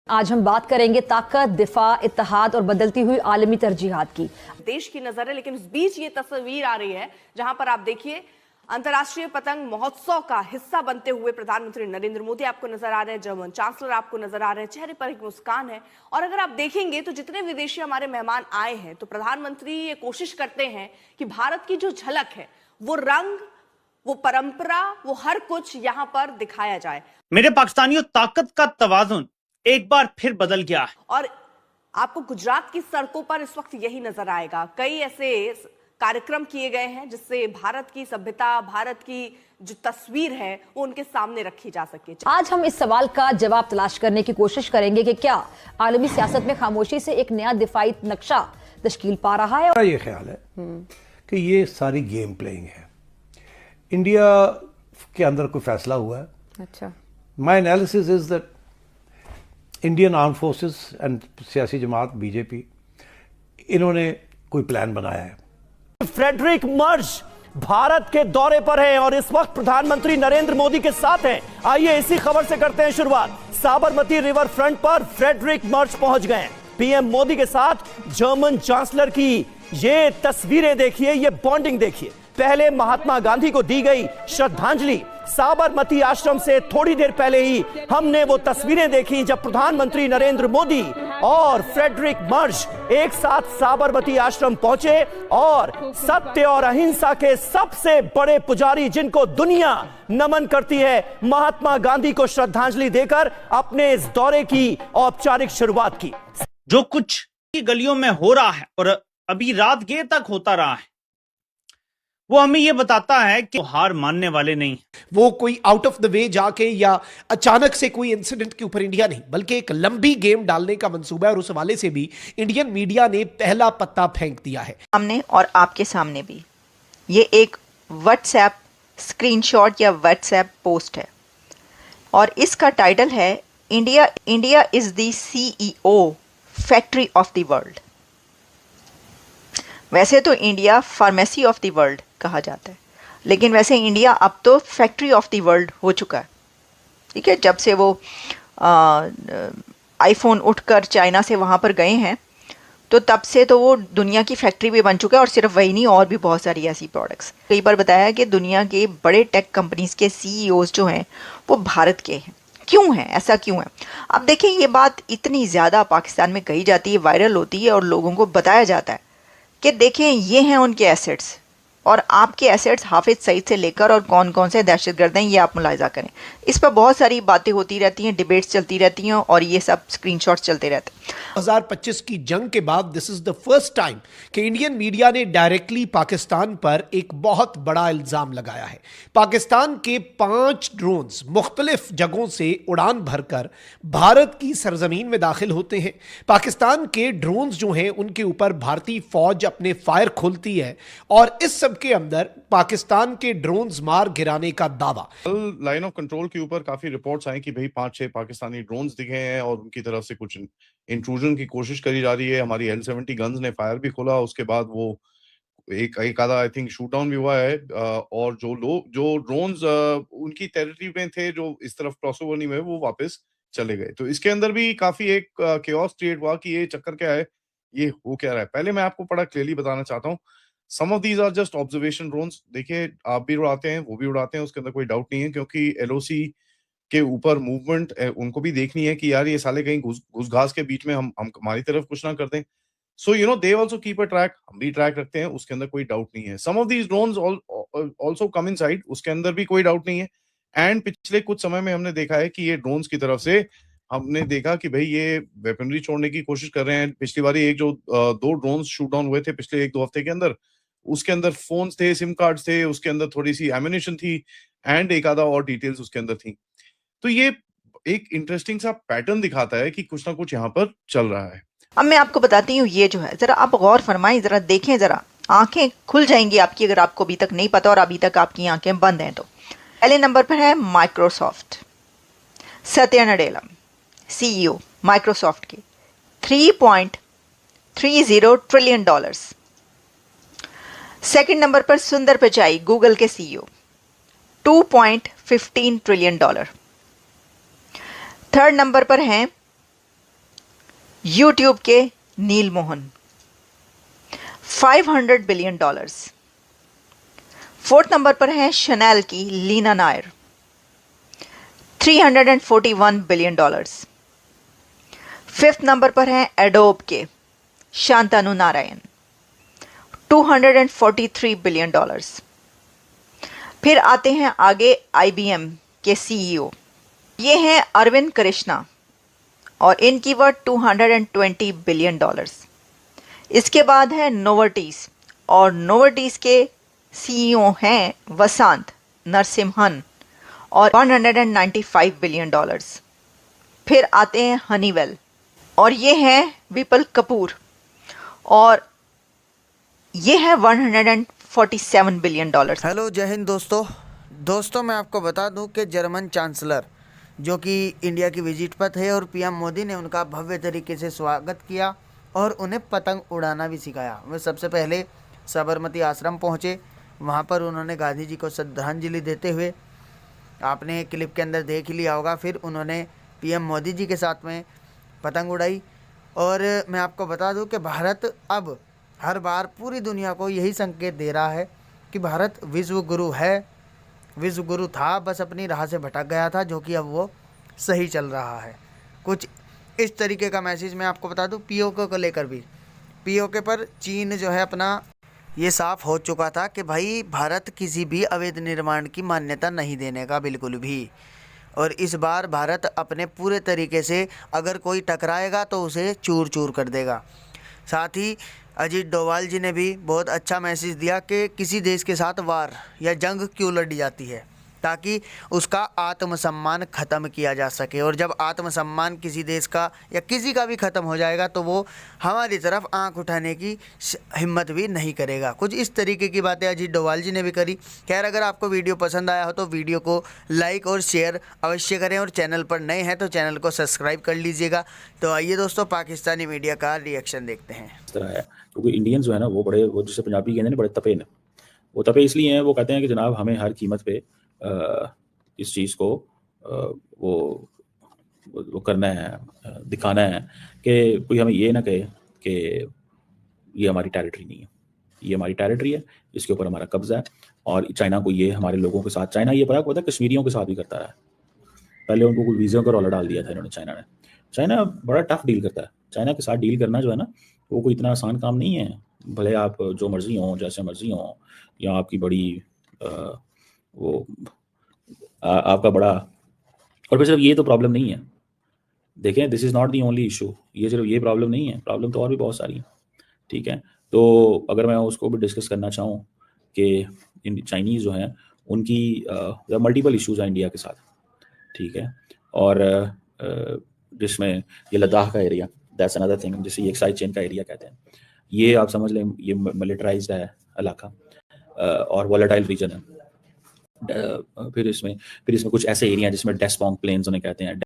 आज हम बात करेंगे ताकत, दिफा, इत्तेहाद और बदलती हुई आलमी तरजीहात की। देश की नजर है, लेकिन उस बीच ये तस्वीर आ रही है जहां पर आप देखिए अंतर्राष्ट्रीय पतंग महोत्सव का हिस्सा बनते हुए प्रधानमंत्री नरेंद्र मोदी आपको नजर आ रहे हैं, जर्मन चांसलर आपको नजर आ रहे हैं, चेहरे पर एक मुस्कान है। और अगर आप देखेंगे तो जितने विदेशी हमारे मेहमान आए हैं तो प्रधानमंत्री ये कोशिश करते हैं कि भारत की जो झलक है, वो रंग, वो परंपरा, वो हर कुछ यहां पर दिखाया जाए। मेरे पाकिस्तानियों, ताकत का तवाजुन एक बार फिर बदल गया है। और आपको गुजरात की सड़कों पर इस वक्त यही नजर आएगा। कई ऐसे कार्यक्रम किए गए हैं जिससे भारत की सभ्यता, भारत की जो तस्वीर है वो उनके सामने रखी जा सके। आज हम इस सवाल का जवाब तलाश करने की कोशिश करेंगे कि क्या आलमी सियासत में खामोशी से एक नया दिफाई नक्शा तश्कील पा रहा है। मेरा ये ख्याल है कि ये सारी गेम प्लेइंग है। इंडिया के अंदर कोई फैसला हुआ है। अच्छा, माई analysis is that Indian arm forces and सियासी जमात बीजेपी, इन्होंने कोई प्लान बनाया है। फ्रेडरिक मर्ज भारत के दौरे पर हैं और इस वक्त प्रधानमंत्री नरेंद्र मोदी के साथ हैं। आइए इसी खबर से करते हैं शुरुआत। साबरमती रिवर फ्रंट पर फ्रेडरिक मर्ज पहुंच गए हैं। पीएम मोदी के साथ जर्मन चांसलर की ये तस्वीरें देखिए, ये बॉन्डिंग देखिए। पहले महात्मा गांधी को दी गई श्रद्धांजलि। साबरमती आश्रम से थोड़ी देर पहले ही हमने वो तस्वीरें देखी जब प्रधानमंत्री नरेंद्र मोदी और फ्रेडरिक मर्ज एक साथ साबरमती आश्रम पहुंचे और सत्य और अहिंसा के सबसे बड़े पुजारी, जिनको दुनिया नमन करती है, महात्मा गांधी को श्रद्धांजलि देकर अपने इस दौरे की औपचारिक शुरुआत की। जो कुछ की गलियों में हो रहा है और अभी रात गए तक होता रहा है, वो हमें ये बताता है कि हार मानने वाले नहीं। वो कोई आउट ऑफ द वे जाके या अचानक से कोई इंसिडेंट के ऊपर इंडिया नहीं, बल्कि एक लंबी गेम डालने का मंसूबा है। और उस हवाले से भी इंडियन मीडिया ने पहला पत्ता फेंक दिया है सामने और आपके सामने भी। ये एक व्हाट्सएप स्क्रीनशॉट या व्हाट्सएप पोस्ट है और इसका टाइटल है India is the CEO factory of the world. वैसे तो India pharmacy of the world कहा जाता है, लेकिन वैसे इंडिया अब तो फैक्ट्री ऑफ द वर्ल्ड हो चुका है। ठीक है, जब से वो आईफोन उठकर चाइना से वहाँ पर गए हैं तो तब से तो वो दुनिया की फैक्ट्री भी बन चुका है। और सिर्फ वही नहीं, और भी बहुत सारी ऐसी प्रोडक्ट्स। कई बार बताया कि दुनिया के बड़े टेक कंपनीज के CEOs जो हैं वो भारत के हैं। क्यों है ऐसा, क्यों है? अब देखें, ये बात इतनी ज़्यादा पाकिस्तान में कही जाती है, वायरल होती है और लोगों को बताया जाता है कि देखें ये हैं उनके एसेट्स, और आपके एसेट्स हाफिज सईद से लेकर और कौन कौन से दहशतगर्द हैं ये आप मुलाहिजा करें। इस पर बहुत सारी बातें होती रहती हैं, डिबेट्स चलती रहती हैं और ये सब स्क्रीनशॉट्स चलते रहते हैं। 2025 की जंग के बाद this is the first time कि इंडियन मीडिया ने डायरेक्टली पाकिस्तान पर एक बहुत बड़ा इल्जाम लगाया है। पाकिस्तान के 5 ड्रोन्स मुख्तलिफ जगहों से उड़ान भरकर भारत की सरजमीन में दाखिल होते हैं। पाकिस्तान के ड्रोन्स जो हैं उनके ऊपर भारतीय फौज अपने फायर खोलती है और इस सब के अंदर पाकिस्तान के ड्रोन्स मार गिराने का दावा। लाइन ऑफ कंट्रोल के ऊपर काफी रिपोर्ट्स आई कि भाई 5-6 पाकिस्तानी ड्रोन्स दिखे हैं और उनकी तरफ से कुछ इंट्रूजन की कोशिश करी जा रही है। हमारी L-70 गन्स ने फायर भी खोला, उसके बाद वो एक आधा आई थिंक शूट डाउन भी हुआ है। और जो ड्रोन्स उनकी टेरिटरी में थे, जो इस तरफ क्रॉस ओवर नहीं हुए, वो वापस चले गए। तो इसके अंदर भी काफी एक केओस क्रिएट हुआ कि ये चक्कर क्या है, ये हो क्या रहा है। पहले मैं आपको बड़ा क्लियरली बताना चाहता हूँ, some of these are just observation drones. देखिए, आप भी उड़ाते हैं, वो भी उड़ाते हैं, उसके अंदर कोई डाउट नहीं है, क्योंकि LOC के ऊपर मूवमेंट उनको भी देखनी है कि यार ये साले कहीं घुस घास के बीच में हम हमारी तरफ कुछ ना कर दें। So you know they also keep a track, हम भी ट्रैक रखते हैं, उसके अंदर कोई डाउट नहीं है। Some of these drones also come inside, उसके अंदर भी कोई डाउट नहीं है। एंड पिछले कुछ समय में हमने देखा है कि ये ड्रोन्स की तरफ से हमने देखा कि भाई ये वेपनरी छोड़ने की कोशिश कर रहे हैं। पिछली बार एक जो 2 ड्रोन्स शूट डाउन हुए थे पिछले 1-2 हफ्ते के अंदर, उसके अंदर फोन्स थे, सिम कार्ड्स थे, उसके अंदर थोड़ी सी एमिनेशन थी एंड एक आधा और डिटेल्स उसके अंदर थी। तो ये एक इंटरेस्टिंग सा पैटर्न दिखाता है कि कुछ ना कुछ यहाँ पर चल रहा है। अब मैं आपको बताती हूँ, ये जो है, जरा आप गौर फरमाएं, जरा देखें, जरा आंखें खुल जाएंगी आपकी अगर आपको अभी तक नहीं पता और अभी तक आपकी आंखें बंद हैं तो। पहले नंबर पर है Microsoft. Satya Nadella CEO Microsoft के $3.30 ट्रिलियन। सेकंड नंबर पर सुंदर पिचाई गूगल के CEO $2.15 ट्रिलियन। थर्ड नंबर पर हैं यूट्यूब के Neel Mohan, $500 billion. Fourth number पर है शनेल की Leena Nair, $341 billion. Fifth number पर है एडोब के शांतनु नारायण, $243 बिलियन। फिर आते हैं आगे IBM के CEO, ये हैं अरविंद कृष्णा और इनकी वर्थ $220 बिलियन। इसके बाद है नोवर्टीज और नोवर्टीज के CEO हैं वसंत नरसिम्हन और $195 बिलियन। फिर आते हैं हनीवेल और ये हैं विपुल कपूर और ये है $147 बिलियन। हेलो, जय हिंद दोस्तों मैं आपको बता दूं कि जर्मन चांसलर जो कि इंडिया की विजिट पर थे और PM मोदी ने उनका भव्य तरीके से स्वागत किया और उन्हें पतंग उड़ाना भी सिखाया। वे सबसे पहले साबरमती आश्रम पहुंचे, वहां पर उन्होंने गांधी जी को श्रद्धांजलि देते हुए, आपने क्लिप के अंदर देख ही लिया होगा, फिर उन्होंने PM मोदी जी के साथ में पतंग उड़ाई। और मैं आपको बता दूं कि भारत अब हर बार पूरी दुनिया को यही संकेत दे रहा है कि भारत विश्व गुरु है, विश्व गुरु था, बस अपनी राह से भटक गया था, जो कि अब वो सही चल रहा है। कुछ इस तरीके का मैसेज मैं आपको बता दूं POK को लेकर भी। POK पर चीन जो है अपना ये साफ हो चुका था कि भाई भारत किसी भी अवैध निर्माण की मान्यता नहीं देने का बिल्कुल भी। और इस बार भारत अपने पूरे तरीके से अगर कोई टकराएगा तो उसे चूर चूर कर देगा। साथ ही अजीत डोभाल जी ने भी बहुत अच्छा मैसेज दिया कि किसी देश के साथ वार या जंग क्यों लड़ी जाती है, ताकि उसका आत्मसम्मान ख़त्म किया जा सके। और जब आत्मसम्मान किसी देश का या किसी का भी ख़त्म हो जाएगा तो वो हमारी तरफ आंख उठाने की हिम्मत भी नहीं करेगा। कुछ इस तरीके की बातें अजीत डोभाल जी ने भी करी। खैर, अगर आपको वीडियो पसंद आया हो तो वीडियो को लाइक और शेयर अवश्य करें और चैनल पर नए हैं तो चैनल को सब्सक्राइब कर लीजिएगा। तो आइए दोस्तों, पाकिस्तानी मीडिया का रिएक्शन देखते हैं। इस तरह है क्योंकि इंडियंस जो है ना वो जिसे पंजाबी कहते हैं बड़े तपे हैं। वो तपे इसलिए हैं, वो कहते हैं कि जनाब हमें हर कीमत पे इस चीज़ को वो करना है, दिखाना है कि कोई हमें ये ना कहे कि ये हमारी टेरिटरी नहीं है, ये हमारी टेरिटरी है, इसके ऊपर हमारा कब्जा है। और चाइना को ये हमारे लोगों के साथ, चाइना ये पता कश्मीरियों के साथ भी करता रहा है। पहले उनको कोई वीज़ा का रौला डाल दिया था इन्होंने, चाइना बड़ा टफ डील करता है। चाइना के साथ डील करना जो है ना वो कोई इतना आसान काम नहीं है। भले आप जो मर्जी हो, जैसे मर्जी हो, या आपकी बड़ी आपका बड़ा, और फिर सिर्फ ये तो प्रॉब्लम नहीं है। देखें, this is not the only issue, ये सिर्फ ये प्रॉब्लम नहीं है, प्रॉब्लम तो और भी बहुत सारी है। ठीक है, तो अगर मैं उसको भी डिस्कस करना चाहूँ कि चाइनीज़ जो हैं उनकी मल्टीपल इश्यूज़ हैं इंडिया के साथ। ठीक है, और जिसमें ये लद्दाख का एरिया, दैट्स अनदर थिंग, जिसे ये एक साइड चेन का एरिया कहते हैं। ये आप समझ लें, ये मिलिटराइज्ड है इलाका और वॉलेटाइल रीजन है। फिर इसमें कुछ ऐसे एरिया जिसमें डेस्पोंग प्लेन्स उन्हें कहते हैं,